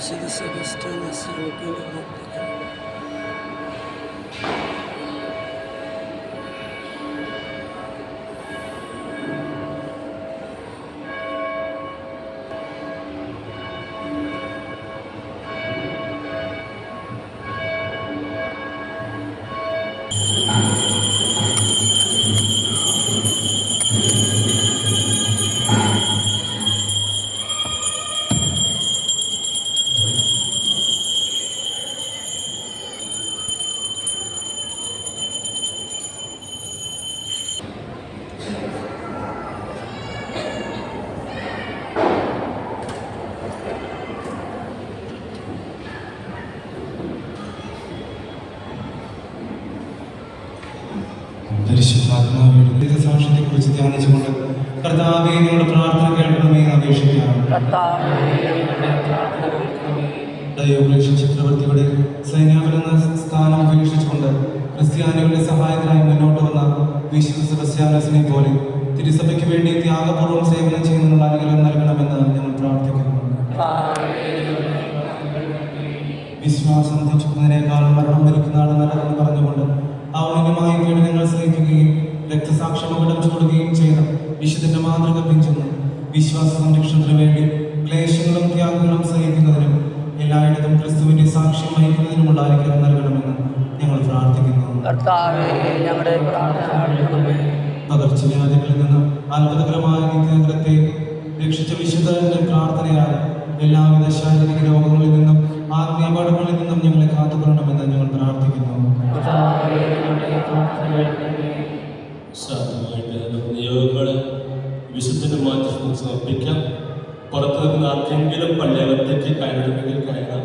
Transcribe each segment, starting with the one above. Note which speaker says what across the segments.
Speaker 1: വിശുദ്ധ സെബസ്ത്യാനോസിനെ പ്രാർത്ഥിക്കുന്നു.
Speaker 2: പരിശുദ്ധാത്മാവിന്റെ സാക്ഷ്യത്തെക്കുറിച്ച് ധ്യാനിച്ചുകൊണ്ട് കർത്താവേ ഞങ്ങളുടെ പ്രാർത്ഥന കേൾക്കണമേ എന്ന് അപേക്ഷിക്കാം. ഡയോക്ലീഷ്യൻ ചക്രവർത്തിയുടെ സൈന്യാപന സ്ഥാനം ഉപേക്ഷിച്ചുകൊണ്ട് ക്രിസ്ത്യാനികളുടെ സഹായത്തിനായി മുന്നോട്ട് വന്ന വിശുദ്ധ സെബസ്ത്യാനോസിനെ പോലെ തിരുസഭയ്ക്ക് വേണ്ടി ത്യാഗപൂർവ്വം സേവനം ചെയ്യുന്നതിനുള്ള അനുഗ്രഹം നൽകണമെന്ന് ഞങ്ങൾ പ്രാർത്ഥിക്കുന്നു. വിശ്വാസം നശിക്കുന്നതിനേക്കാൾ മരണം വരിക്കുന്നതാണ് നല്ലതെന്ന് പറഞ്ഞുകൊണ്ട് ഔന്നത്യമായ പീഡനങ്ങൾ സഹിക്കുകയും രക്തസാക്ഷിമകുടം ചൂടുകയും ചെയ്ത വിശുദ്ധന്റെ മാതൃക പിഞ്ചുന്നു വിശ്വാസ സംരക്ഷണത്തിനു വേണ്ടി ക്ലേശങ്ങളും ത്യാഗങ്ങളും സഹിക്കുന്നതിനും എല്ലായിടത്തും ക്രിസ്തുവിന്റെ സാക്ഷ്യം വഹിക്കുന്നതിനുമുള്ള അനുഗ്രഹം നൽകണമെന്ന് ഞങ്ങൾ പ്രാർത്ഥിക്കുന്നു. പകർച്ചവ്യാധികളിൽ നിന്നും അത്ഭുതകരമായ നിത്യനഗരത്തെ രക്ഷിച്ച വിശുദ്ധന്റെ പ്രാർത്ഥനയാൽ എല്ലാവിധ ശാരീരിക രോഗങ്ങളിൽ നിന്നും ആത്മീയപാഠങ്ങളിൽ നിന്നും ഞങ്ങളെ കാത്തുകൊള്ളണമെന്ന് ഞങ്ങൾ പ്രാർത്ഥിക്കുന്നു.
Speaker 3: നിയോഗങ്ങൾ വിശുദ്ധന് മാറ്റി സമർപ്പിക്കാം. പുറത്തു നിൽക്കുന്ന ആർക്കെങ്കിലും പള്ളിയകത്തേക്ക് കയറണമെങ്കിൽ കയറാം.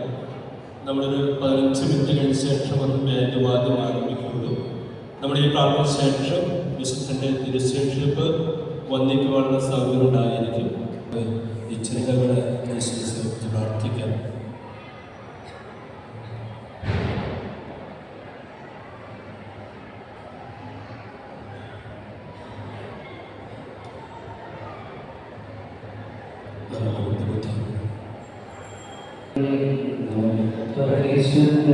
Speaker 3: നമ്മളൊരു 15 മിനിറ്റ് കഴിഞ്ഞ ശേഷം അത് ബാൻഡ് വാദ്യം ആരംഭിക്കുള്ളൂ. നമ്മുടെ ഈ പ്രാർത്ഥന ശേഷം വിശുദ്ധൻ്റെ തിരുശേഷിപ്പ് വന്നിക്കുവാനുള്ള സൗകര്യം ഉണ്ടായിരിക്കും. ഈ ചിന്തകളെ വിശ്വസിച്ച് പ്രാർത്ഥിക്കാം.
Speaker 4: പരിശുദ്ധ